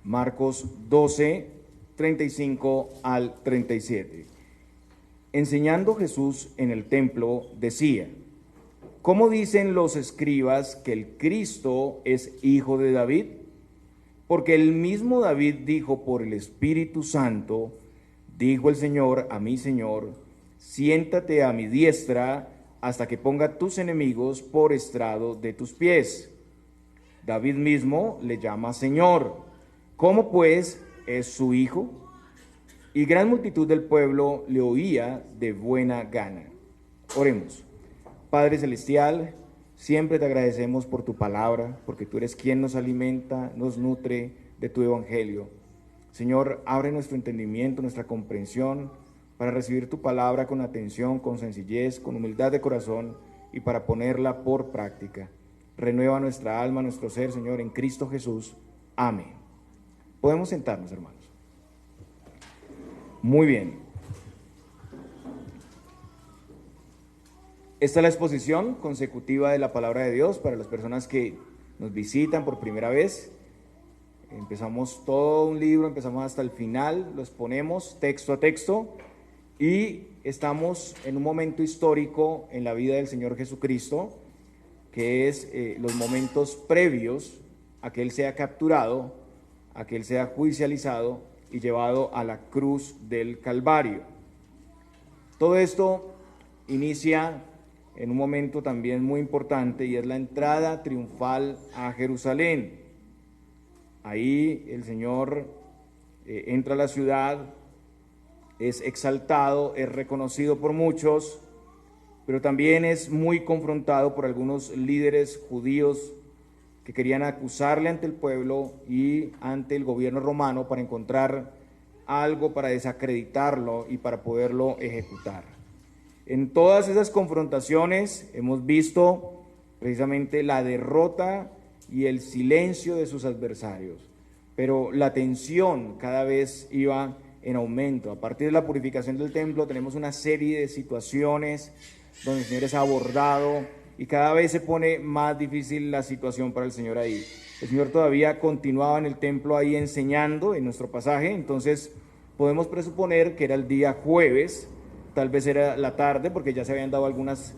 Marcos 12, 35 al 37. Enseñando Jesús en el templo, decía: ¿Cómo dicen los escribas que el Cristo es hijo de David? Porque el mismo David dijo por el Espíritu Santo: dijo el Señor a mi Señor, siéntate a mi diestra hasta que ponga tus enemigos por estrado de tus pies. David mismo le llama Señor. ¿Cómo pues es su hijo? Y gran multitud del pueblo le oía de buena gana. Oremos. Padre Celestial, siempre te agradecemos por tu palabra, porque tú eres quien nos alimenta, nos nutre de tu evangelio. Señor, abre nuestro entendimiento, nuestra comprensión, para recibir tu palabra con atención, con sencillez, con humildad de corazón y para ponerla por práctica. Renueva nuestra alma, nuestro ser, Señor, en Cristo Jesús. Amén. Podemos sentarnos, hermanos. Muy bien. Esta es la exposición consecutiva de la palabra de Dios para las personas que nos visitan por primera vez. Empezamos todo un libro, empezamos hasta el final, lo exponemos texto a texto y estamos en un momento histórico en la vida del Señor Jesucristo, que es los momentos previos a que Él sea capturado, a que Él sea judicializado y llevado a la cruz del Calvario. Todo esto inicia en un momento también muy importante y es la entrada triunfal a Jerusalén. Ahí el Señor entra a la ciudad, es exaltado, es reconocido por muchos, pero también es muy confrontado por algunos líderes judíos que querían acusarle ante el pueblo y ante el gobierno romano para encontrar algo para desacreditarlo y para poderlo ejecutar. En todas esas confrontaciones hemos visto precisamente la derrota y el silencio de sus adversarios, pero la tensión cada vez iba en aumento. A partir de la purificación del templo tenemos una serie de situaciones donde el Señor es abordado y cada vez se pone más difícil la situación para el Señor ahí. El Señor todavía continuaba en el templo ahí enseñando en nuestro pasaje, entonces podemos presuponer que era el día jueves, tal vez era la tarde, porque ya se habían dado algunas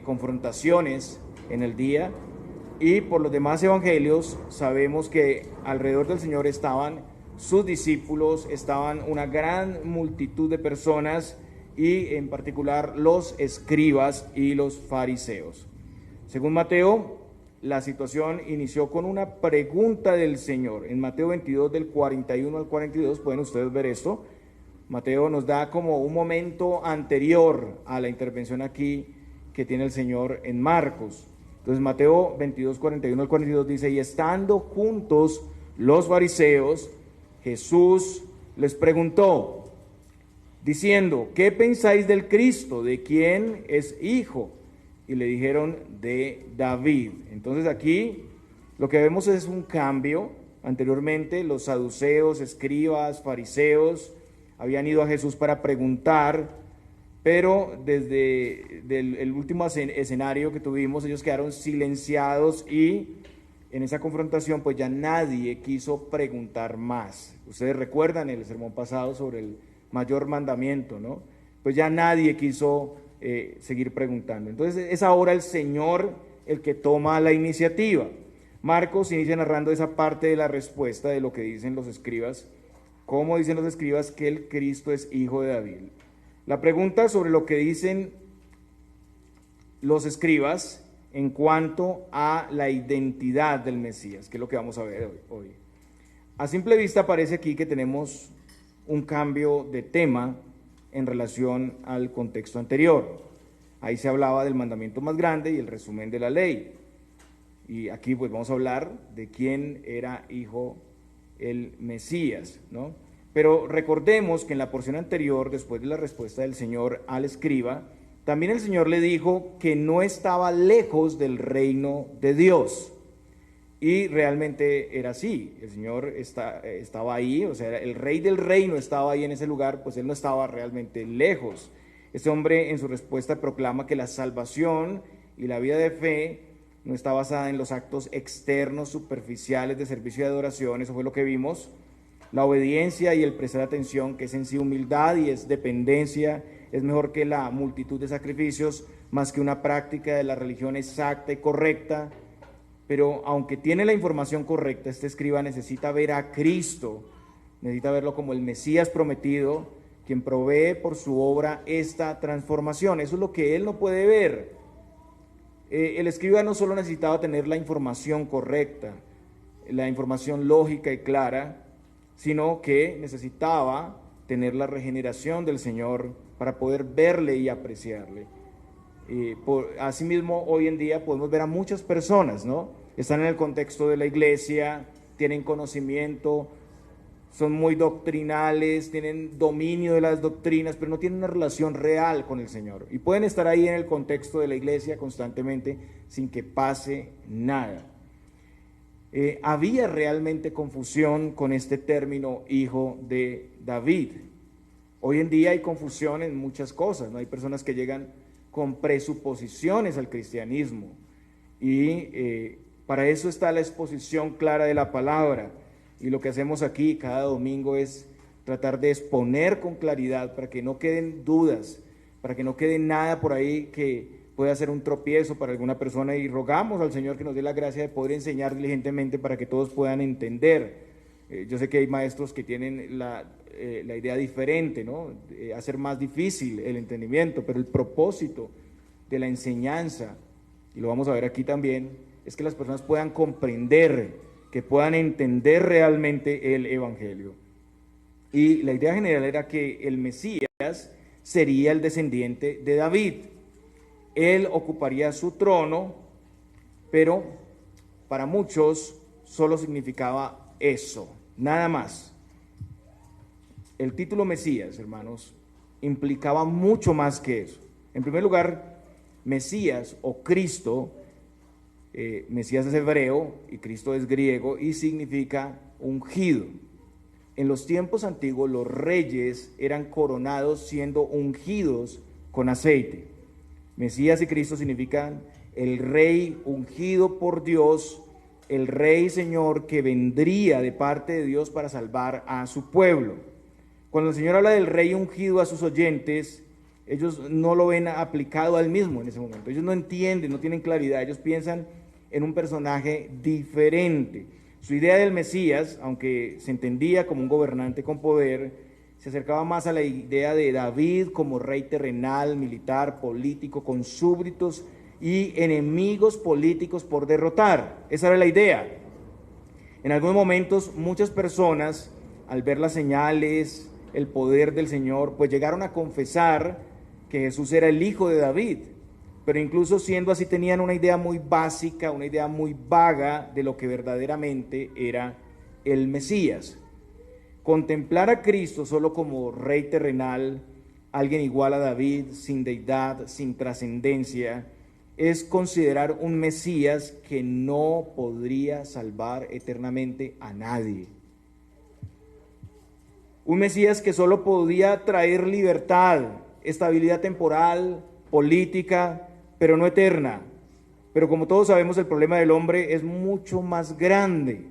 confrontaciones en el día, y por los demás evangelios sabemos que alrededor del Señor estaban sus discípulos, estaban una gran multitud de personas y en particular los escribas y los fariseos. Según Mateo, la situación inició con una pregunta del Señor. En Mateo 22 del 41 al 42 pueden ustedes ver esto. Mateo nos da como un momento anterior a la intervención aquí que tiene el Señor en Marcos. Entonces Mateo 22, 41 al 42 dice: y estando juntos los fariseos, Jesús les preguntó, diciendo: ¿qué pensáis del Cristo? ¿De quién es hijo? Y le dijeron: de David. Entonces aquí lo que vemos es un cambio. Anteriormente los saduceos, escribas, fariseos habían ido a Jesús para preguntar, pero desde el último escenario que tuvimos, ellos quedaron silenciados y en esa confrontación pues ya nadie quiso preguntar más. Ustedes recuerdan el sermón pasado sobre el mayor mandamiento, ¿no? Pues ya nadie quiso seguir preguntando. Entonces es ahora el Señor el que toma la iniciativa. Marcos inicia narrando esa parte de la respuesta de lo que dicen los escribas. ¿Cómo dicen los escribas que el Cristo es hijo de David? La pregunta sobre lo que dicen los escribas en cuanto a la identidad del Mesías, que es lo que vamos a ver hoy. A simple vista parece aquí que tenemos un cambio de tema en relación al contexto anterior. Ahí se hablaba del mandamiento más grande y el resumen de la ley. Y aquí pues vamos a hablar de quién era hijo el Mesías, ¿no? Pero recordemos que en la porción anterior, después de la respuesta del Señor al escriba, también el Señor le dijo que no estaba lejos del reino de Dios. Y realmente era así, el Señor estaba ahí, o sea, el rey del reino estaba ahí en ese lugar, pues Él no estaba realmente lejos. Este hombre en su respuesta proclama que la salvación y la vida de fe no está basada en los actos externos, superficiales de servicio y adoración, eso fue lo que vimos. La obediencia y el prestar atención, que es en sí humildad y es dependencia, es mejor que la multitud de sacrificios, más que una práctica de la religión exacta y correcta. Pero aunque tiene la información correcta, este escriba necesita ver a Cristo, necesita verlo como el Mesías prometido, quien provee por su obra esta transformación. Eso es lo que él no puede ver. El escriba no solo necesitaba tener la información correcta, la información lógica y clara, sino que necesitaba tener la regeneración del Señor para poder verle y apreciarle. Asimismo, hoy en día podemos ver a muchas personas, ¿no? Están en el contexto de la iglesia, tienen conocimiento, son muy doctrinales, tienen dominio de las doctrinas, pero no tienen una relación real con el Señor. Y pueden estar ahí en el contexto de la iglesia constantemente sin que pase nada. Había realmente confusión con este término hijo de David. Hoy en día hay confusión en muchas cosas, ¿no? Hay personas que llegan con presuposiciones al cristianismo y para eso está la exposición clara de la palabra. Y lo que hacemos aquí cada domingo es tratar de exponer con claridad para que no queden dudas, para que no quede nada por ahí que pueda ser un tropiezo para alguna persona, y rogamos al Señor que nos dé la gracia de poder enseñar diligentemente para que todos puedan entender. Yo sé que hay maestros que tienen la idea diferente, ¿no? Hacer más difícil el entendimiento, pero el propósito de la enseñanza, y lo vamos a ver aquí también, es que las personas puedan comprender, que puedan entender realmente el Evangelio. Y la idea general era que el Mesías sería el descendiente de David. Él ocuparía su trono, pero para muchos solo significaba eso, nada más. El título Mesías, hermanos, implicaba mucho más que eso. En primer lugar, Mesías o Cristo, Mesías es hebreo y Cristo es griego y significa ungido. En los tiempos antiguos los reyes eran coronados siendo ungidos con aceite. Mesías y Cristo significan el rey ungido por Dios, el rey Señor que vendría de parte de Dios para salvar a su pueblo. Cuando el Señor habla del rey ungido a sus oyentes, ellos no lo ven aplicado al mismo en ese momento. Ellos no entienden, no tienen claridad, ellos piensan en un personaje diferente. Su idea del Mesías, aunque se entendía como un gobernante con poder, se acercaba más a la idea de David como rey terrenal, militar, político, con súbditos y enemigos políticos por derrotar. Esa era la idea. En algunos momentos, muchas personas, al ver las señales, el poder del Señor, pues llegaron a confesar que Jesús era el hijo de David. Pero incluso siendo así, tenían una idea muy básica, una idea muy vaga de lo que verdaderamente era el Mesías. Contemplar a Cristo solo como rey terrenal, alguien igual a David, sin deidad, sin trascendencia, es considerar un Mesías que no podría salvar eternamente a nadie. Un Mesías que solo podía traer libertad, estabilidad temporal, política, pero no eterna. Pero como todos sabemos, el problema del hombre es mucho más grande.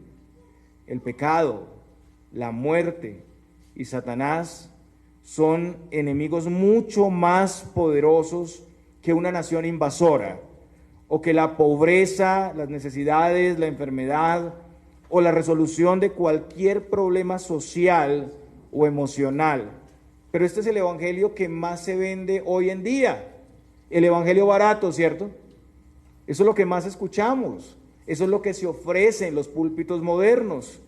El pecado, la muerte y Satanás son enemigos mucho más poderosos que una nación invasora, o que la pobreza, las necesidades, la enfermedad, o la resolución de cualquier problema social o emocional. Pero este es el evangelio que más se vende hoy en día, el evangelio barato, ¿cierto? Eso es lo que más escuchamos, eso es lo que se ofrece en los púlpitos modernos.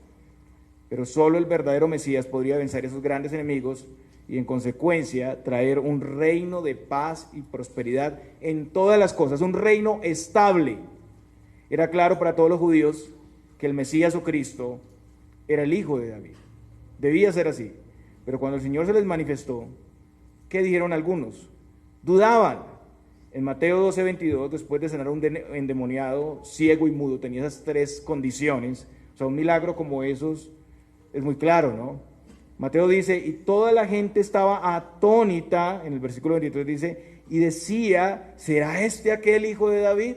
Pero solo el verdadero Mesías podría vencer esos grandes enemigos y en consecuencia traer un reino de paz y prosperidad en todas las cosas, un reino estable. Era claro para todos los judíos que el Mesías o Cristo era el hijo de David. Debía ser así. Pero cuando el Señor se les manifestó, ¿qué dijeron algunos? Dudaban. En Mateo 12:22, después de sanar a un endemoniado, ciego y mudo, tenía esas tres condiciones. O sea, un milagro como esos es muy claro, ¿no? Mateo dice, y toda la gente estaba atónita, en el versículo 23 dice, y decía, ¿será este aquel hijo de David?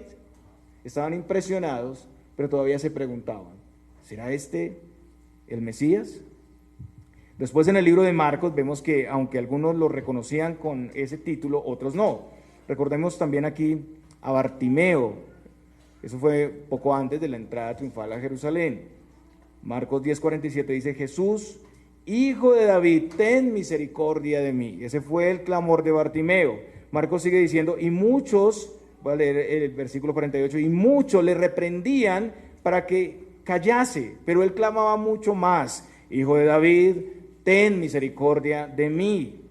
estaban impresionados, pero todavía se preguntaban, ¿será este el Mesías? Después en el libro de Marcos vemos que aunque algunos lo reconocían con ese título, otros no. Recordemos también aquí a Bartimeo, eso fue poco antes de la entrada triunfal a Jerusalén. Marcos 10:47 dice, Jesús, Hijo de David, ten misericordia de mí. Ese fue el clamor de Bartimeo. Marcos sigue diciendo, y muchos, voy a leer el versículo 48, y muchos le reprendían para que callase, pero él clamaba mucho más, Hijo de David, ten misericordia de mí.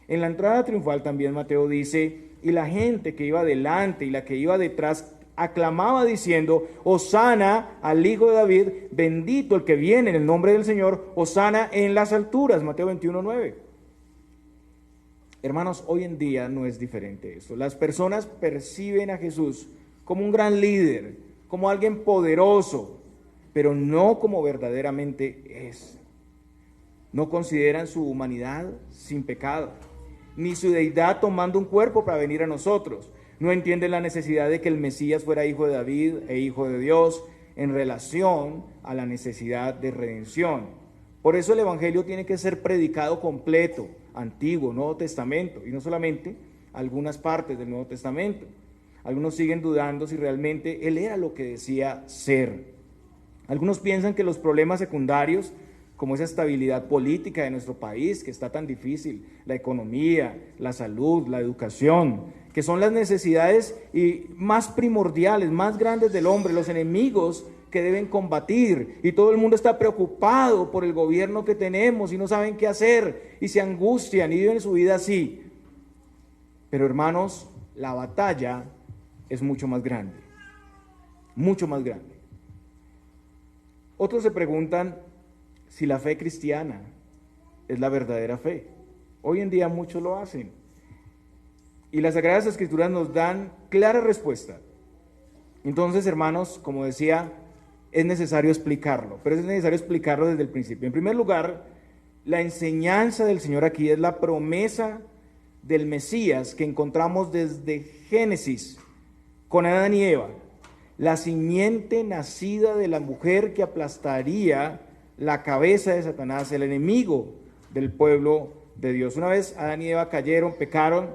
En la entrada triunfal también Mateo dice, y la gente que iba delante y la que iba detrás aclamaba diciendo, Hosana al Hijo de David, bendito el que viene en el nombre del Señor, Hosana en las alturas, Mateo 21:9. Hermanos, hoy en día no es diferente esto. Las personas perciben a Jesús como un gran líder, como alguien poderoso, pero no como verdaderamente es. No consideran su humanidad sin pecado, ni su deidad tomando un cuerpo para venir a nosotros. No entienden la necesidad de que el Mesías fuera hijo de David e hijo de Dios en relación a la necesidad de redención. Por eso el Evangelio tiene que ser predicado completo, Antiguo, Nuevo Testamento, y no solamente algunas partes del Nuevo Testamento. Algunos siguen dudando si realmente Él era lo que decía ser. Algunos piensan que los problemas secundarios, como esa estabilidad política de nuestro país, que está tan difícil, la economía, la salud, la educación, que son las necesidades más primordiales, más grandes del hombre, los enemigos que deben combatir, y todo el mundo está preocupado por el gobierno que tenemos y no saben qué hacer, y se angustian y viven su vida así. Pero hermanos, la batalla es mucho más grande, mucho más grande. Otros se preguntan si la fe cristiana es la verdadera fe. Hoy en día muchos lo hacen. Y las Sagradas Escrituras nos dan clara respuesta. Entonces, hermanos, como decía, es necesario explicarlo, pero es necesario explicarlo desde el principio. En primer lugar, la enseñanza del Señor aquí es la promesa del Mesías que encontramos desde Génesis con Adán y Eva, la simiente nacida de la mujer que aplastaría la cabeza de Satanás, el enemigo del pueblo de Dios. Una vez Adán y Eva cayeron, pecaron,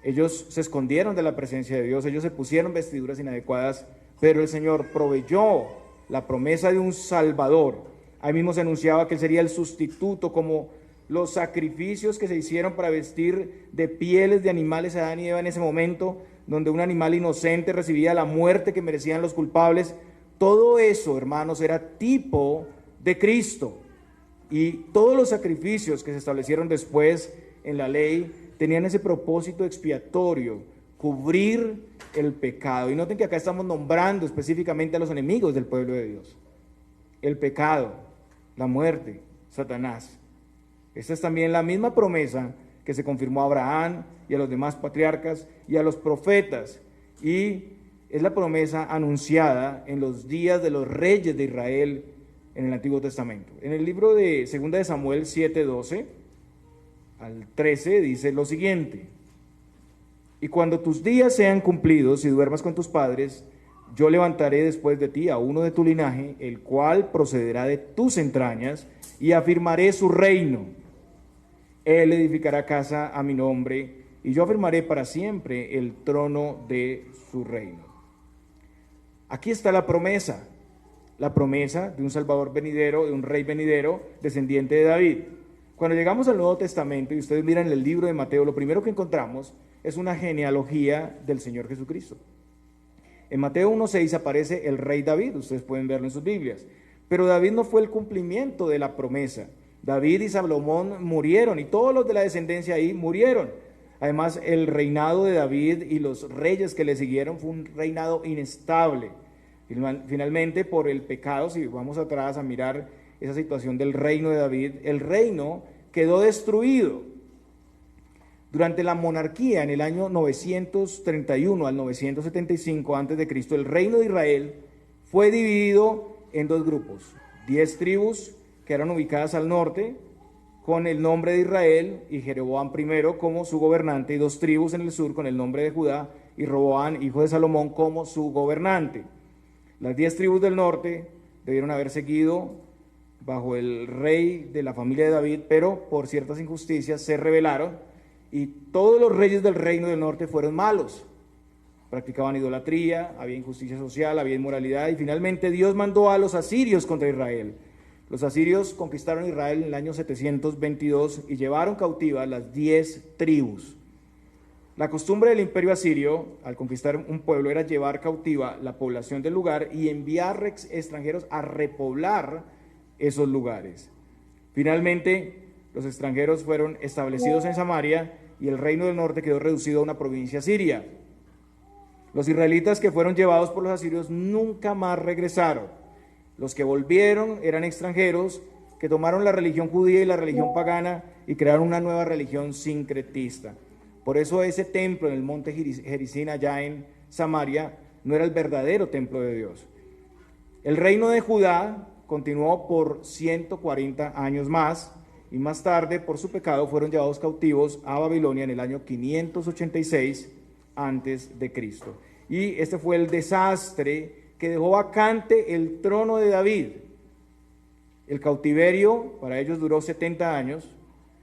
ellos se escondieron de la presencia de Dios, ellos se pusieron vestiduras inadecuadas, pero el Señor proveyó la promesa de un Salvador. Ahí mismo se anunciaba que Él sería el sustituto, como los sacrificios que se hicieron para vestir de pieles de animales a Adán y Eva en ese momento, donde un animal inocente recibía la muerte que merecían los culpables. Todo eso, hermanos, era tipo de Cristo. Y todos los sacrificios que se establecieron después en la ley tenían ese propósito expiatorio, cubrir el pecado. Y noten que acá estamos nombrando específicamente a los enemigos del pueblo de Dios. El pecado, la muerte, Satanás. Esta es también la misma promesa que se confirmó a Abraham y a los demás patriarcas y a los profetas. Y es la promesa anunciada en los días de los reyes de Israel en el Antiguo Testamento. En el libro de 2 de Samuel 7:12 al 13 dice lo siguiente: y cuando tus días sean cumplidos y duermas con tus padres, yo levantaré después de ti a uno de tu linaje, el cual procederá de tus entrañas, y afirmaré su reino. Él edificará casa a mi nombre, y yo afirmaré para siempre el trono de su reino. Aquí está la promesa de un Salvador venidero, de un rey venidero, descendiente de David. Cuando llegamos al Nuevo Testamento, y ustedes miran el libro de Mateo, lo primero que encontramos es una genealogía del Señor Jesucristo. En Mateo 1:6 aparece el rey David, ustedes pueden verlo en sus Biblias, pero David no fue el cumplimiento de la promesa. David y Salomón murieron, y todos los de la descendencia ahí murieron. Además, el reinado de David y los reyes que le siguieron fue un reinado inestable. Finalmente, por el pecado, si vamos atrás a mirar esa situación del reino de David, el reino quedó destruido. Durante la monarquía, en el año 931 al 975 a.C., el reino de Israel fue dividido en dos grupos: 10 tribus que eran ubicadas al norte, con el nombre de Israel y Jeroboam I como su gobernante, y 2 tribus en el sur con el nombre de Judá y Roboam, hijo de Salomón, como su gobernante. Las 10 tribus del norte debieron haber seguido bajo el rey de la familia de David, pero por ciertas injusticias se rebelaron y todos los reyes del reino del norte fueron malos. Practicaban idolatría, había injusticia social, había inmoralidad y finalmente Dios mandó a los asirios contra Israel. Los asirios conquistaron Israel en el año 722 y llevaron cautivas las 10 tribus. La costumbre del imperio asirio, al conquistar un pueblo, era llevar cautiva la población del lugar y enviar extranjeros a repoblar esos lugares. Finalmente, los extranjeros fueron establecidos en Samaria y el reino del norte quedó reducido a una provincia siria. Los israelitas que fueron llevados por los asirios nunca más regresaron. Los que volvieron eran extranjeros que tomaron la religión judía y la religión pagana y crearon una nueva religión sincretista. Por eso ese templo en el monte Gerizim allá en Samaria no era el verdadero templo de Dios. El reino de Judá continuó por 140 años más y más tarde por su pecado fueron llevados cautivos a Babilonia en el año 586 antes de Cristo. Y este fue el desastre que dejó vacante el trono de David. El cautiverio para ellos duró 70 años.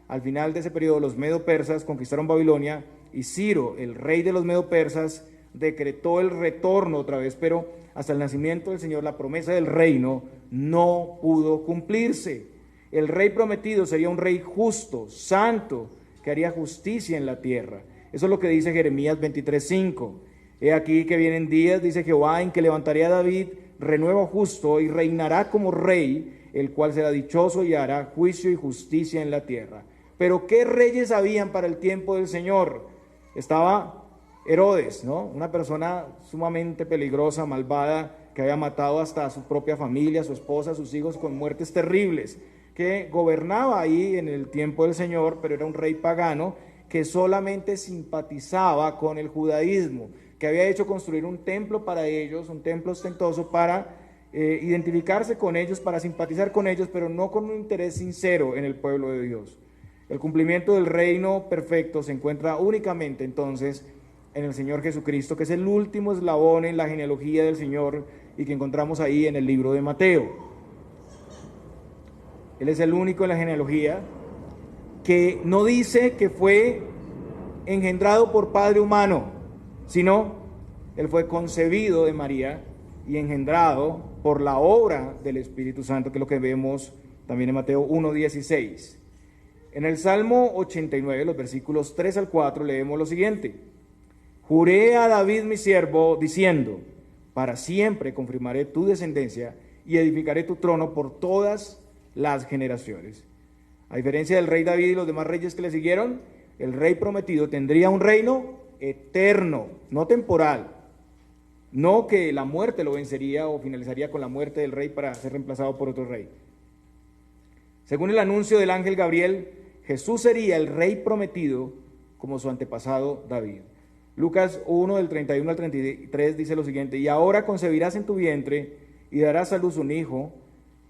Al final de ese periodo los medo-persas conquistaron Babilonia y Ciro, el rey de los medo-persas, decretó el retorno otra vez, pero hasta el nacimiento del Señor la promesa del reino no pudo cumplirse. El rey prometido sería un rey justo, santo, que haría justicia en la tierra. Eso es lo que dice Jeremías 23:5. He aquí que vienen días, dice Jehová, en que levantaré a David renuevo justo y reinará como rey, el cual será dichoso y hará juicio y justicia en la tierra. Pero ¿qué reyes habían para el tiempo del Señor? Estaba Herodes, ¿no? Una persona sumamente peligrosa, malvada, que había matado hasta a su propia familia, a su esposa, a sus hijos con muertes terribles, que gobernaba ahí en el tiempo del Señor, pero era un rey pagano que solamente simpatizaba con el judaísmo, que había hecho construir un templo para ellos, un templo ostentoso para identificarse con ellos, para simpatizar con ellos, pero no con un interés sincero en el pueblo de Dios. El cumplimiento del reino perfecto se encuentra únicamente entonces en el Señor Jesucristo, que es el último eslabón en la genealogía del Señor y que encontramos ahí en el libro de Mateo. Él es el único en la genealogía que no dice que fue engendrado por padre humano, sino él fue concebido de María y engendrado por la obra del Espíritu Santo, que es lo que vemos también en Mateo 1:16. En el Salmo 89, los versículos 3 al 4, leemos lo siguiente: Juré a David mi siervo, diciendo, para siempre confirmaré tu descendencia y edificaré tu trono por todas las generaciones. A diferencia del rey David y los demás reyes que le siguieron, el rey prometido tendría un reino eterno, no temporal. No que la muerte lo vencería o finalizaría con la muerte del rey para ser reemplazado por otro rey. Según el anuncio del ángel Gabriel, Jesús sería el rey prometido como su antepasado David. Lucas 1, del 31 al 33 dice lo siguiente: y ahora concebirás en tu vientre y darás a luz un hijo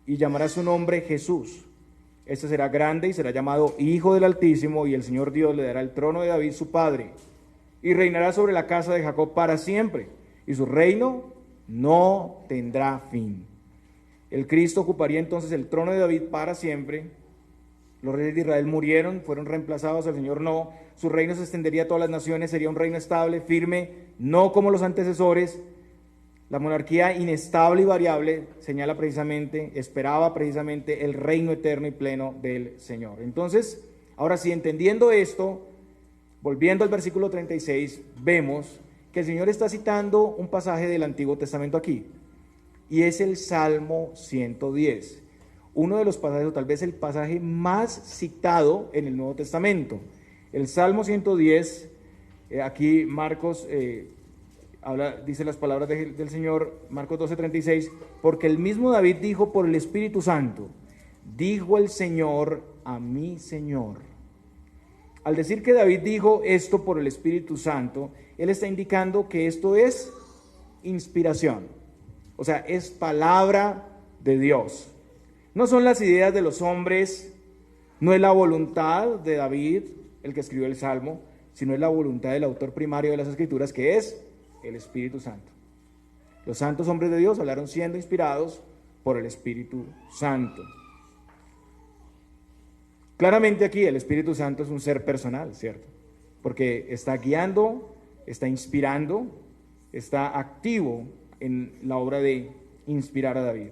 y llamarás su nombre Jesús. Este será grande y será llamado Hijo del Altísimo, y el Señor Dios le dará el trono de David su padre, y reinará sobre la casa de Jacob para siempre, y su reino no tendrá fin. El Cristo ocuparía entonces el trono de David para siempre. Los reyes de Israel murieron, fueron reemplazados, el Señor no. Su reino se extendería a todas las naciones, sería un reino estable, firme, no como los antecesores. La monarquía inestable y variable señala precisamente, esperaba precisamente el reino eterno y pleno del Señor. Entonces, ahora sí, entendiendo esto, volviendo al versículo 36, vemos que el Señor está citando un pasaje del Antiguo Testamento aquí, y es el Salmo 110, uno de los pasajes, o tal vez el pasaje más citado en el Nuevo Testamento. El Salmo 110, aquí Marcos dice las palabras del Señor, Marcos 12:36, porque el mismo David dijo por el Espíritu Santo, dijo el Señor a mi Señor. Al decir que David dijo esto por el Espíritu Santo, él está indicando que esto es inspiración, o sea, es palabra de Dios. No son las ideas de los hombres, no es la voluntad de David, el que escribió el Salmo, sino es la voluntad del autor primario de las Escrituras, que es el Espíritu Santo. Los santos hombres de Dios hablaron siendo inspirados por el Espíritu Santo. Claramente aquí el Espíritu Santo es un ser personal, ¿cierto? Porque está guiando, está inspirando, está activo en la obra de inspirar a David.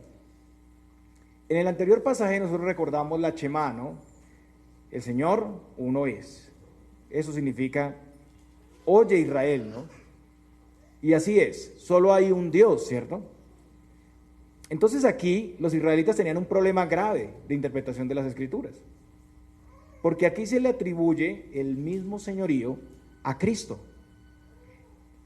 En el anterior pasaje nosotros recordamos la Shema, ¿no? El Señor uno es. Eso significa, oye Israel, ¿no? Y así es, solo hay un Dios, ¿cierto? Entonces aquí los israelitas tenían un problema grave de interpretación de las Escrituras. Porque aquí se le atribuye el mismo señorío a Cristo.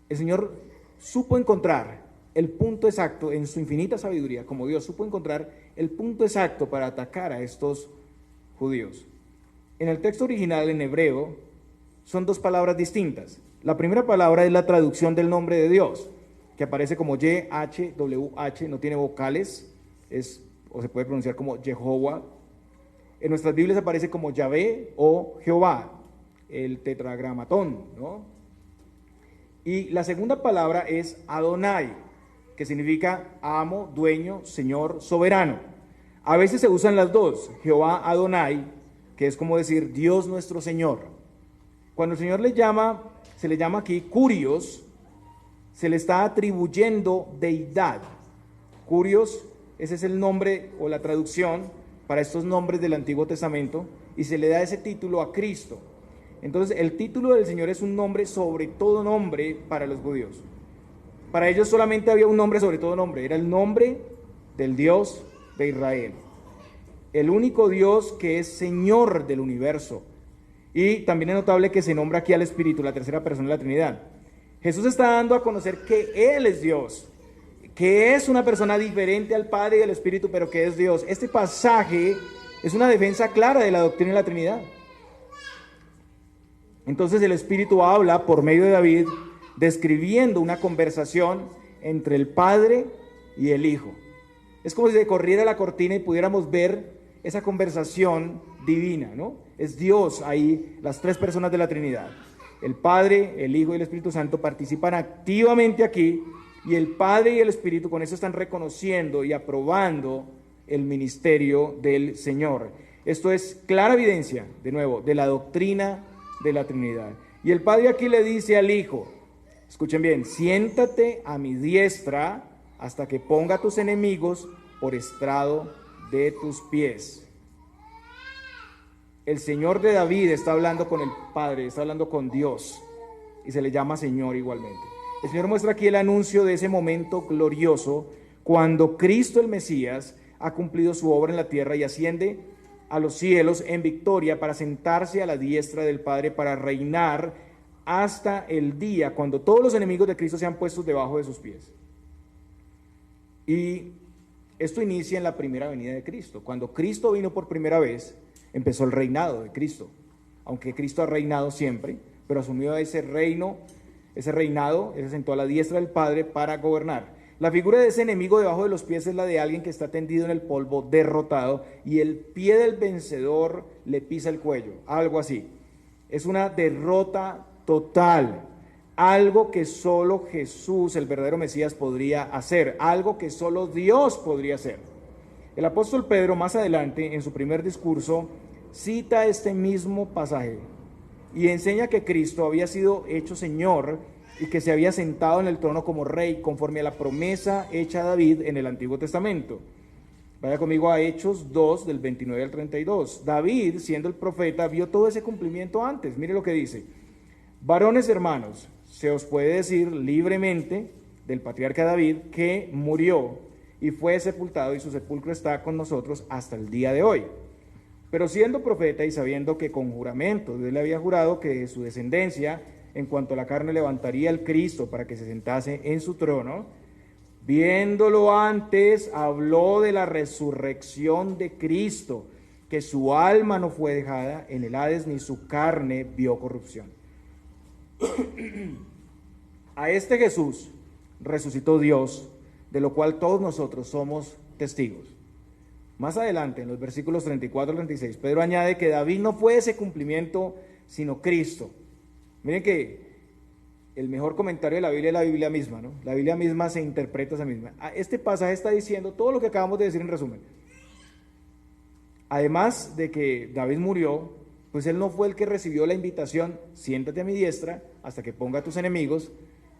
El Señor supo encontrar el punto exacto en su infinita sabiduría, como Dios supo encontrar el punto exacto para atacar a estos judíos. En el texto original en hebreo son dos palabras distintas. La primera palabra es la traducción del nombre de Dios, que aparece como YHWH, no tiene vocales, o se puede pronunciar como Jehová. En nuestras Biblias aparece como Yahvé o Jehová, el tetragramatón, ¿no? Y la segunda palabra es Adonai, que significa amo, dueño, señor, soberano. A veces se usan las dos, Jehová Adonai, que es como decir Dios nuestro Señor. Cuando el Señor se le llama aquí Curios, se le está atribuyendo deidad. Curios, ese es el nombre o la traducción para estos nombres del Antiguo Testamento, y se le da ese título a Cristo. Entonces el título del Señor es un nombre sobre todo nombre para los judíos. Para ellos solamente había un nombre sobre todo nombre, era el nombre del Dios de Israel, el único Dios que es Señor del universo. Y también es notable que se nombra aquí al Espíritu, la tercera persona de la Trinidad. Jesús está dando a conocer que Él es Dios, que es una persona diferente al Padre y al Espíritu, pero que es Dios. Este pasaje es una defensa clara de la doctrina de la Trinidad. Entonces el Espíritu habla por medio de David, describiendo una conversación entre el Padre y el Hijo. Es como si se corriera la cortina y pudiéramos ver esa conversación divina, ¿no? Es Dios ahí, las tres personas de la Trinidad. El Padre, el Hijo y el Espíritu Santo participan activamente aquí, y el Padre y el Espíritu con eso están reconociendo y aprobando el ministerio del Señor. Esto es clara evidencia, de nuevo, de la doctrina de la Trinidad. Y el Padre aquí le dice al Hijo, escuchen bien, siéntate a mi diestra hasta que ponga a tus enemigos por estrado de tus pies. El Señor de David está hablando con el Padre, está hablando con Dios, y se le llama Señor igualmente. El Señor muestra aquí el anuncio de ese momento glorioso cuando Cristo el Mesías ha cumplido su obra en la tierra y asciende a los cielos en victoria para sentarse a la diestra del Padre para reinar hasta el día cuando todos los enemigos de Cristo sean puestos debajo de sus pies. Y esto inicia en la primera venida de Cristo. Cuando Cristo vino por primera vez, empezó el reinado de Cristo. Aunque Cristo ha reinado siempre, pero asumió ese reinado, él se sentó a la diestra del Padre para gobernar. La figura de ese enemigo debajo de los pies es la de alguien que está tendido en el polvo, derrotado, y el pie del vencedor le pisa el cuello, algo así. Es una derrota total, algo que solo Jesús, el verdadero Mesías, podría hacer, algo que solo Dios podría hacer. El apóstol Pedro, más adelante, en su primer discurso, cita este mismo pasaje y enseña que Cristo había sido hecho Señor y que se había sentado en el trono como rey, conforme a la promesa hecha a David en el Antiguo Testamento. Vaya conmigo a Hechos 2, del 29 al 32. David, siendo el profeta, vio todo ese cumplimiento antes. Mire lo que dice. Varones hermanos, se os puede decir libremente del patriarca David que murió y fue sepultado, y su sepulcro está con nosotros hasta el día de hoy. Pero siendo profeta y sabiendo que con juramento Dios le había jurado que de su descendencia, en cuanto a la carne, levantaría el Cristo para que se sentase en su trono, viéndolo antes, habló de la resurrección de Cristo, que su alma no fue dejada en el Hades, ni su carne vio corrupción. A este Jesús resucitó Dios, de lo cual todos nosotros somos testigos. Más adelante, en los versículos 34 al 36, Pedro añade que David no fue ese cumplimiento, sino Cristo. Miren que el mejor comentario de la Biblia es la Biblia misma, ¿no? La Biblia misma se interpreta a sí misma. Este pasaje está diciendo todo lo que acabamos de decir en resumen. Además de que David murió, pues él no fue el que recibió la invitación, siéntate a mi diestra hasta que ponga a tus enemigos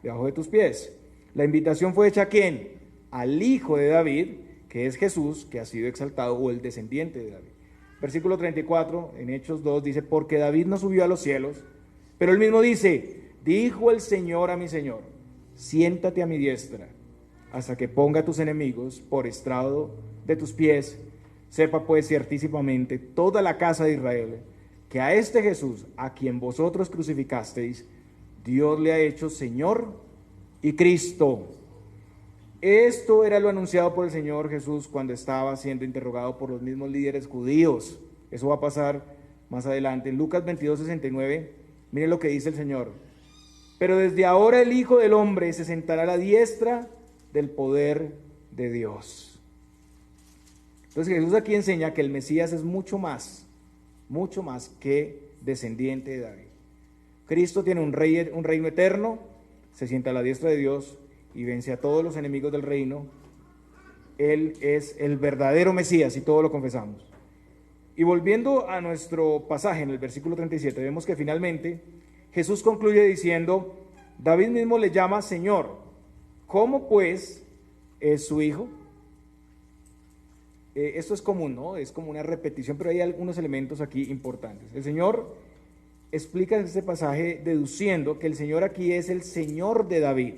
debajo de tus pies. La invitación fue hecha ¿a quién? Al hijo de David, que es Jesús, que ha sido exaltado, o el descendiente de David. Versículo 34, en Hechos 2, dice, porque David no subió a los cielos, pero él mismo dice, dijo el Señor a mi Señor, siéntate a mi diestra, hasta que ponga a tus enemigos por estrado de tus pies. Sepa pues ciertísimamente toda la casa de Israel, que a este Jesús, a quien vosotros crucificasteis, Dios le ha hecho Señor y Cristo. Esto era lo anunciado por el Señor Jesús cuando estaba siendo interrogado por los mismos líderes judíos. Eso va a pasar más adelante. En Lucas 22:69, miren lo que dice el Señor. Pero desde ahora el Hijo del Hombre se sentará a la diestra del poder de Dios. Entonces Jesús aquí enseña que el Mesías es mucho más que descendiente de David. Cristo tiene un reino eterno, se sienta a la diestra de Dios y vence a todos los enemigos del reino. Él es el verdadero Mesías y todos lo confesamos. Y volviendo a nuestro pasaje en el versículo 37, vemos que finalmente Jesús concluye diciendo, David mismo le llama Señor. ¿Cómo pues es su hijo? Esto es común, ¿no? Es como una repetición, pero hay algunos elementos aquí importantes. El Señor explica en este pasaje deduciendo que el Señor aquí es el Señor de David.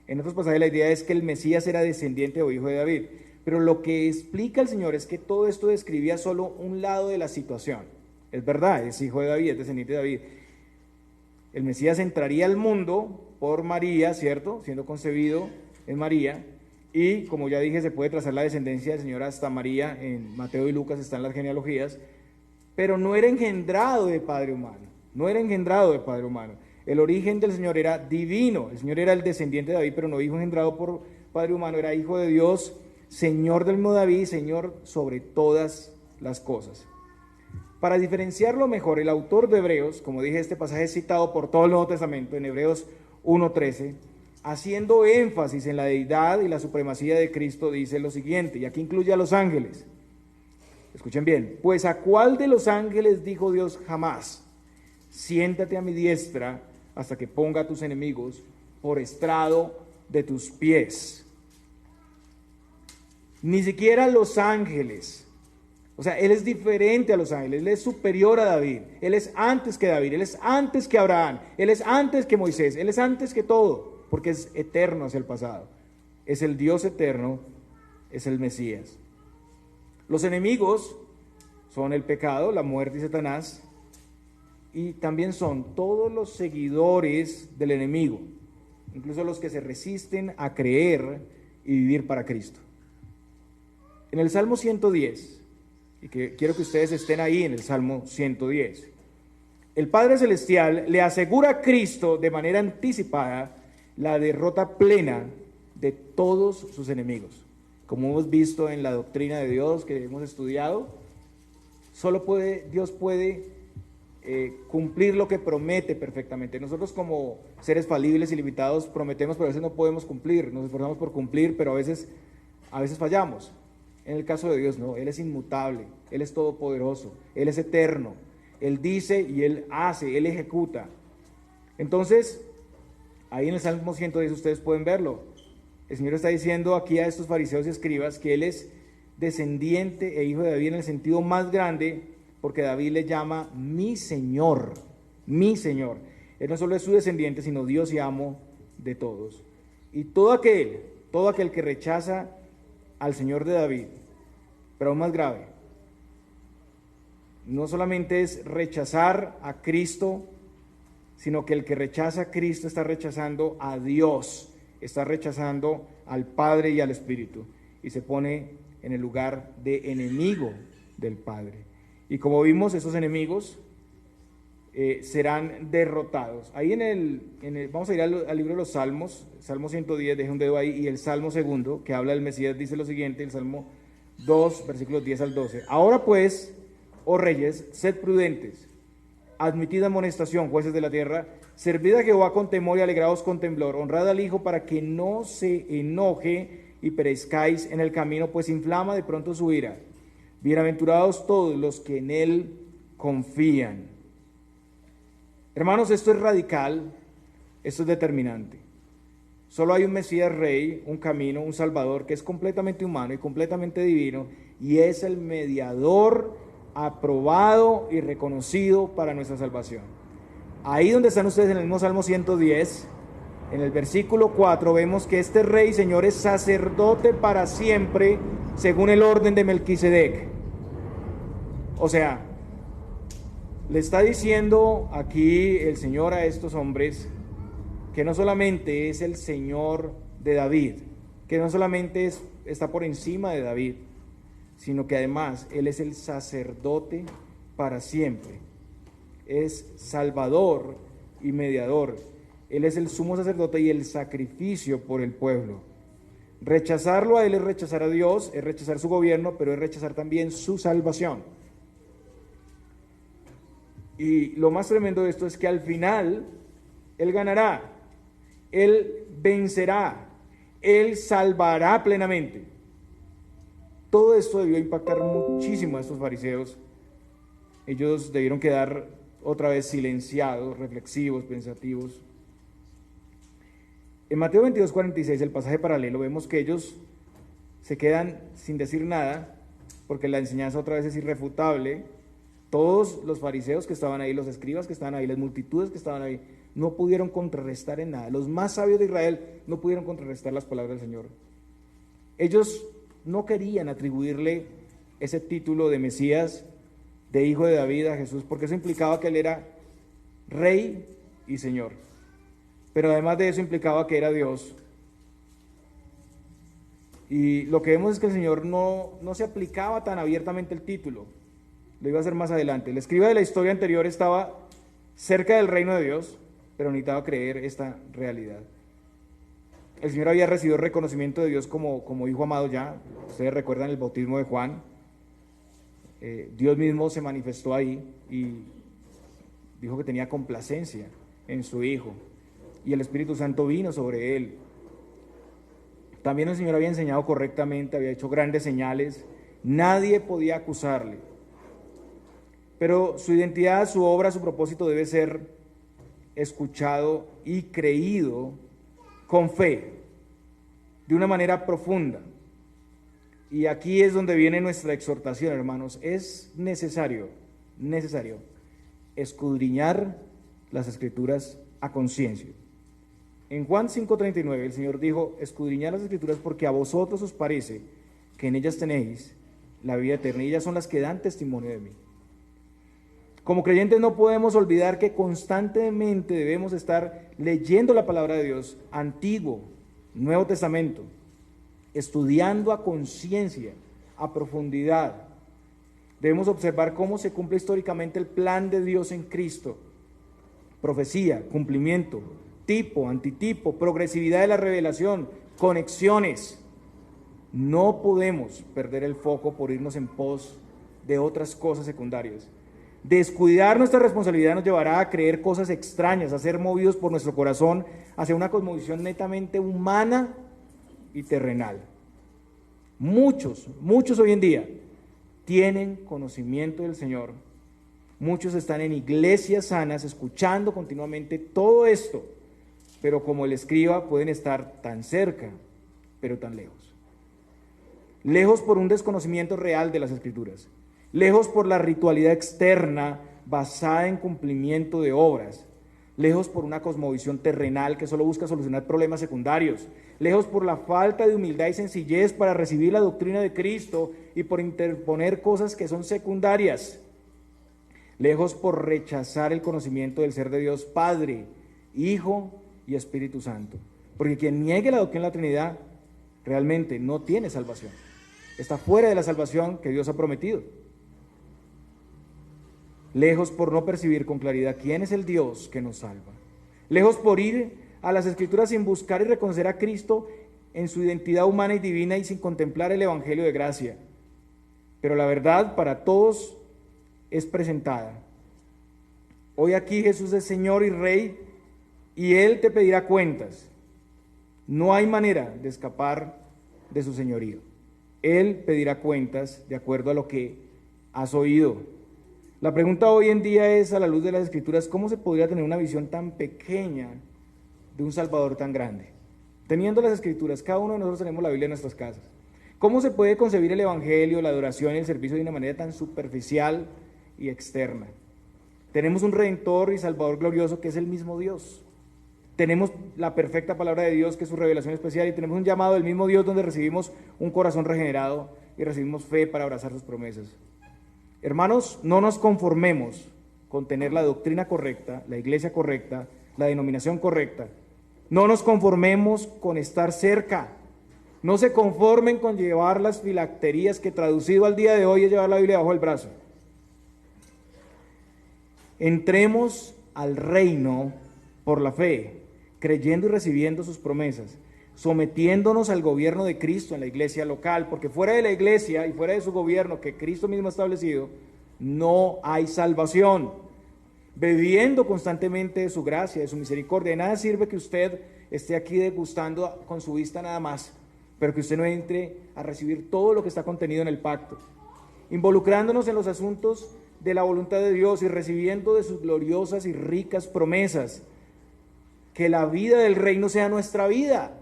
En otros pasajes la idea es que el Mesías era descendiente o hijo de David, pero lo que explica el Señor es que todo esto describía solo un lado de la situación. Es verdad, es hijo de David, es descendiente de David. El Mesías entraría al mundo por María, ¿cierto? Siendo concebido en María. Y como ya dije, se puede trazar la descendencia del Señor hasta María, en Mateo y Lucas están las genealogías, pero no era engendrado de padre humano, no era engendrado de padre humano. El origen del Señor era divino, el Señor era el descendiente de David, pero no hijo engendrado por padre humano, era hijo de Dios, Señor del mismo David, Señor sobre todas las cosas. Para diferenciarlo mejor, el autor de Hebreos, como dije, este pasaje es citado por todo el Nuevo Testamento, en Hebreos 1:13, haciendo énfasis en la deidad y la supremacía de Cristo, dice lo siguiente, y aquí incluye a los ángeles. Escuchen bien, pues ¿a cuál de los ángeles dijo Dios jamás? Siéntate a mi diestra hasta que ponga a tus enemigos por estrado de tus pies. Ni siquiera los ángeles. O sea, Él es diferente a los ángeles, Él es superior a David, Él es antes que David, Él es antes que Abraham, Él es antes que Moisés, Él es antes que todo, porque es eterno hacia el pasado. Es el Dios eterno, es el Mesías. Los enemigos son el pecado, la muerte y Satanás, y también son todos los seguidores del enemigo, incluso los que se resisten a creer y vivir para Cristo. En el Salmo 110, y que quiero que ustedes estén ahí en el Salmo 110, el Padre Celestial le asegura a Cristo de manera anticipada la derrota plena de todos sus enemigos. Como hemos visto en la doctrina de Dios que hemos estudiado, Dios puede cumplir lo que promete perfectamente. Nosotros como seres falibles y limitados prometemos, pero a veces no podemos cumplir, nos esforzamos por cumplir, pero a veces fallamos. En el caso de Dios no, Él es inmutable, Él es todopoderoso, Él es eterno, Él dice y Él hace, Él ejecuta. Entonces, ahí en el Salmo 110 ustedes pueden verlo. El Señor está diciendo aquí a estos fariseos y escribas que Él es descendiente e hijo de David en el sentido más grande, porque David le llama mi Señor, mi Señor. Él no solo es su descendiente, sino Dios y amo de todos. Y todo aquel que rechaza al Señor de David, pero aún más grave, no solamente es rechazar a Cristo, sino que el que rechaza a Cristo está rechazando a Dios, está rechazando al Padre y al Espíritu, y se pone en el lugar de enemigo del Padre. Y como vimos, esos enemigos serán derrotados. Ahí vamos a ir al libro de los Salmos, Salmo 110, deje un dedo ahí, y el Salmo 2, que habla del Mesías, dice lo siguiente, el Salmo 2, versículos 10 al 12. Ahora pues, oh reyes, sed prudentes, Admitid amonestación, jueces de la tierra, servid a Jehová con temor y alegraos con temblor, honrad al Hijo para que no se enoje y perezcáis en el camino, pues inflama de pronto su ira. Bienaventurados todos los que en él confían. Hermanos, esto es radical, esto es determinante. Solo hay un Mesías Rey, un camino, un Salvador que es completamente humano y completamente divino, y es el mediador aprobado y reconocido para nuestra salvación. Ahí donde están ustedes en el mismo Salmo 110, en el versículo 4, vemos que este Rey, Señor, es sacerdote para siempre, según el orden de Melquisedec. O sea, le está diciendo aquí el Señor a estos hombres que no solamente es el Señor de David, que no solamente está por encima de David, sino que además Él es el sacerdote para siempre. Es Salvador y mediador. Él es el sumo sacerdote y el sacrificio por el pueblo. Rechazarlo a Él es rechazar a Dios, es rechazar su gobierno, pero es rechazar también su salvación. Y lo más tremendo de esto es que al final Él ganará, Él vencerá, Él salvará plenamente. Todo esto debió impactar muchísimo a estos fariseos. Ellos debieron quedar otra vez silenciados, reflexivos, pensativos. En Mateo 22:46, el pasaje paralelo, vemos que ellos se quedan sin decir nada, porque la enseñanza otra vez es irrefutable. Todos los fariseos que estaban ahí, los escribas que estaban ahí, las multitudes que estaban ahí, no pudieron contrarrestar en nada. Los más sabios de Israel no pudieron contrarrestar las palabras del Señor. Ellos no querían atribuirle ese título de Mesías, de hijo de David a Jesús, porque eso implicaba que Él era Rey y Señor. Pero además de eso implicaba que era Dios. Y lo que vemos es que el Señor no se aplicaba tan abiertamente el título. Lo iba a hacer más adelante. El escriba de la historia anterior estaba cerca del reino de Dios, pero necesitaba creer esta realidad. El Señor había recibido reconocimiento de Dios como hijo amado ya. Ustedes recuerdan el bautismo de Juan. Dios mismo se manifestó ahí y dijo que tenía complacencia en su Hijo. Y el Espíritu Santo vino sobre él. También el Señor había enseñado correctamente, había hecho grandes señales. Nadie podía acusarle. Pero su identidad, su obra, su propósito debe ser escuchado y creído con fe, de una manera profunda. Y aquí es donde viene nuestra exhortación, hermanos. Es necesario escudriñar las Escrituras a conciencia. En Juan 5:39 el Señor dijo: escudriñad las Escrituras porque a vosotros os parece que en ellas tenéis la vida eterna, y ellas son las que dan testimonio de mí. Como creyentes no podemos olvidar que constantemente debemos estar leyendo la palabra de Dios, Antiguo, Nuevo Testamento, estudiando a conciencia, a profundidad. Debemos observar cómo se cumple históricamente el plan de Dios en Cristo. Profecía, cumplimiento, tipo, antitipo, progresividad de la revelación, conexiones. No podemos perder el foco por irnos en pos de otras cosas secundarias. Descuidar nuestra responsabilidad nos llevará a creer cosas extrañas, a ser movidos por nuestro corazón hacia una cosmovisión netamente humana y terrenal. Muchos hoy en día tienen conocimiento del Señor. Muchos están en iglesias sanas, escuchando continuamente todo esto, pero como el escriba pueden estar tan cerca, pero tan lejos. Lejos por un desconocimiento real de las Escrituras. Lejos por la ritualidad externa basada en cumplimiento de obras, lejos por una cosmovisión terrenal que solo busca solucionar problemas secundarios, lejos por la falta de humildad y sencillez para recibir la doctrina de Cristo y por interponer cosas que son secundarias, lejos por rechazar el conocimiento del ser de Dios Padre, Hijo y Espíritu Santo, porque quien niegue la doctrina de la Trinidad realmente no tiene salvación, está fuera de la salvación que Dios ha prometido. Lejos por no percibir con claridad quién es el Dios que nos salva. Lejos por ir a las Escrituras sin buscar y reconocer a Cristo en su identidad humana y divina y sin contemplar el Evangelio de gracia. Pero la verdad para todos es presentada. Hoy aquí Jesús es Señor y Rey y Él te pedirá cuentas. No hay manera de escapar de su señorío. Él pedirá cuentas de acuerdo a lo que has oído. La pregunta hoy en día es, a la luz de las Escrituras, ¿cómo se podría tener una visión tan pequeña de un Salvador tan grande? Teniendo las Escrituras, cada uno de nosotros tenemos la Biblia en nuestras casas. ¿Cómo se puede concebir el Evangelio, la adoración y el servicio de una manera tan superficial y externa? Tenemos un Redentor y Salvador glorioso que es el mismo Dios. Tenemos la perfecta palabra de Dios que es su revelación especial y tenemos un llamado del mismo Dios donde recibimos un corazón regenerado y recibimos fe para abrazar sus promesas. Hermanos, no nos conformemos con tener la doctrina correcta, la iglesia correcta, la denominación correcta. No nos conformemos con estar cerca. No se conformen con llevar las filacterías que traducido al día de hoy es llevar la Biblia bajo el brazo. Entremos al reino por la fe, creyendo y recibiendo sus promesas, sometiéndonos al gobierno de Cristo en la iglesia local, porque fuera de la iglesia y fuera de su gobierno que Cristo mismo ha establecido, no hay salvación. Bebiendo constantemente de su gracia, de su misericordia. De nada sirve que usted esté aquí degustando con su vista nada más, pero que usted no entre a recibir todo lo que está contenido en el pacto, involucrándonos en los asuntos de la voluntad de Dios y recibiendo de sus gloriosas y ricas promesas. Que la vida del reino sea nuestra vida,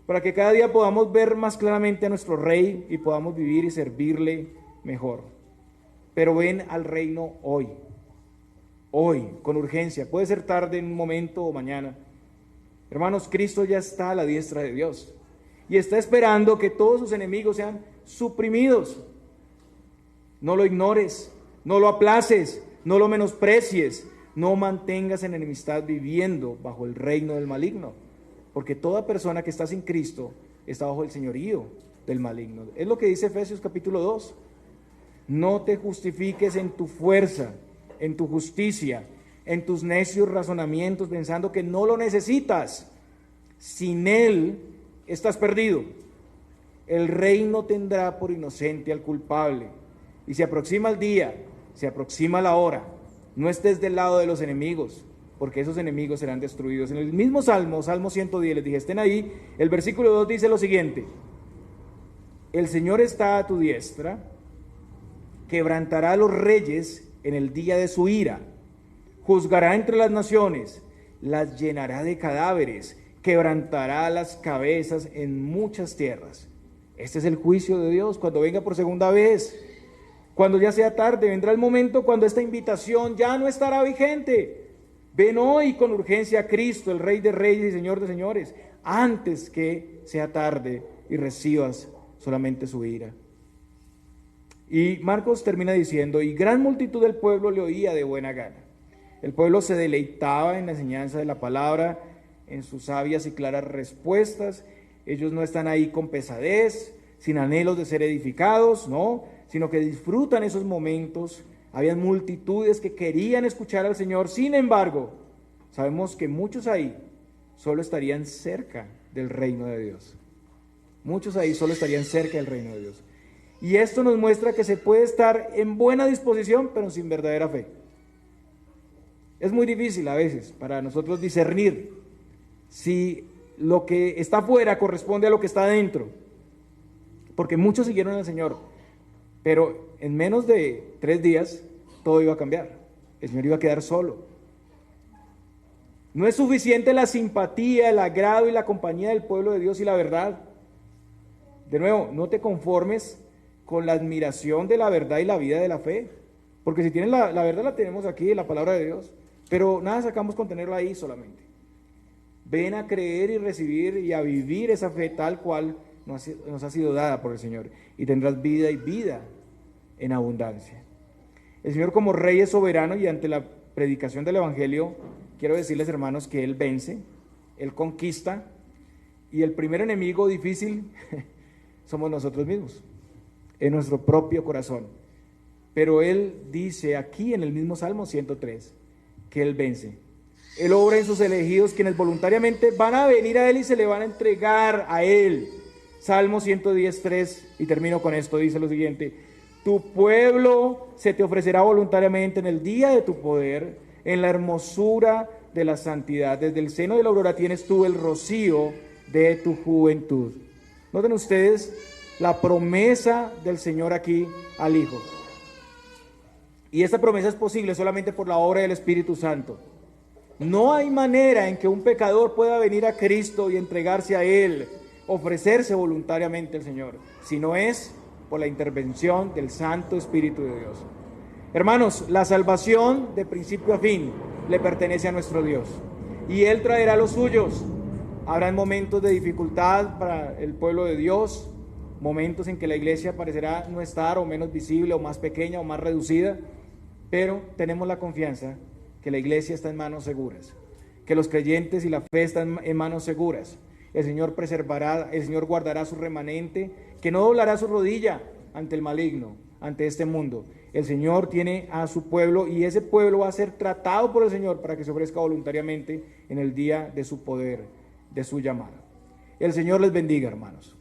para que cada día podamos ver más claramente a nuestro Rey y podamos vivir y servirle mejor. Pero ven al reino hoy, con urgencia. Puede ser tarde en un momento o mañana. Hermanos, Cristo ya está a la diestra de Dios y está esperando que todos sus enemigos sean suprimidos. No lo ignores, no lo aplaces, no lo menosprecies, no mantengas en enemistad viviendo bajo el reino del maligno, porque toda persona que está sin Cristo está bajo el señorío del maligno. Es lo que dice Efesios capítulo 2. No te justifiques en tu fuerza, en tu justicia, en tus necios razonamientos, pensando que no lo necesitas. Sin Él estás perdido. El reino tendrá por inocente al culpable. Y se aproxima el día, se aproxima la hora. No estés del lado de los enemigos, porque esos enemigos serán destruidos. En el mismo Salmo 110, les dije, estén ahí, el versículo 2 dice lo siguiente: el Señor está a tu diestra, quebrantará a los reyes en el día de su ira, juzgará entre las naciones, las llenará de cadáveres, quebrantará las cabezas en muchas tierras. Este es el juicio de Dios cuando venga por segunda vez. Cuando ya sea tarde, vendrá el momento cuando esta invitación ya no estará vigente. Ven hoy con urgencia a Cristo, el Rey de Reyes y Señor de Señores, antes que sea tarde y recibas solamente su ira. Y Marcos termina diciendo, y gran multitud del pueblo le oía de buena gana. El pueblo se deleitaba en la enseñanza de la palabra, en sus sabias y claras respuestas. Ellos no están ahí con pesadez, sin anhelos de ser edificados, no, sino que disfrutan esos momentos. Habían multitudes que querían escuchar al Señor. Sin embargo, sabemos que muchos ahí solo estarían cerca del reino de Dios. Muchos ahí solo estarían cerca del reino de Dios. Y esto nos muestra que se puede estar en buena disposición, pero sin verdadera fe. Es muy difícil a veces para nosotros discernir si lo que está afuera corresponde a lo que está adentro. Porque muchos siguieron al Señor, pero en menos de 3 días todo iba a cambiar. El Señor iba a quedar solo. No es suficiente la simpatía, el agrado y la compañía del pueblo de Dios y la verdad. De nuevo, no te conformes con la admiración de la verdad y la vida de la fe. Porque si tienes la verdad la tenemos aquí, la palabra de Dios. Pero nada sacamos con tenerla ahí solamente. Ven a creer y recibir y a vivir esa fe tal cual nos ha sido dada por el Señor. Y tendrás vida y vida en abundancia. El Señor como Rey es soberano y ante la predicación del Evangelio, quiero decirles, hermanos, que Él vence, Él conquista, y el primer enemigo difícil somos nosotros mismos, en nuestro propio corazón. Pero Él dice aquí en el mismo Salmo 103 que Él vence. Él obra en sus elegidos, quienes voluntariamente van a venir a Él y se le van a entregar a Él. Salmo 110:3, y termino con esto, dice lo siguiente: Tu pueblo se te ofrecerá voluntariamente en el día de tu poder, en la hermosura de la santidad. Desde el seno de la aurora tienes tú el rocío de tu juventud. Noten ustedes la promesa del Señor aquí al Hijo. Y esta promesa es posible solamente por la obra del Espíritu Santo. No hay manera en que un pecador pueda venir a Cristo y entregarse a Él, ofrecerse voluntariamente al Señor, si no es por la intervención del Santo Espíritu de Dios. Hermanos, la salvación de principio a fin le pertenece a nuestro Dios y Él traerá los suyos. Habrán momentos de dificultad para el pueblo de Dios, momentos en que la iglesia parecerá no estar o menos visible o más pequeña o más reducida, pero tenemos la confianza que la iglesia está en manos seguras, que los creyentes y la fe están en manos seguras. El Señor preservará, el Señor guardará su remanente, que no doblará su rodilla ante el maligno, ante este mundo. El Señor tiene a su pueblo y ese pueblo va a ser tratado por el Señor para que se ofrezca voluntariamente en el día de su poder, de su llamada. El Señor les bendiga, hermanos.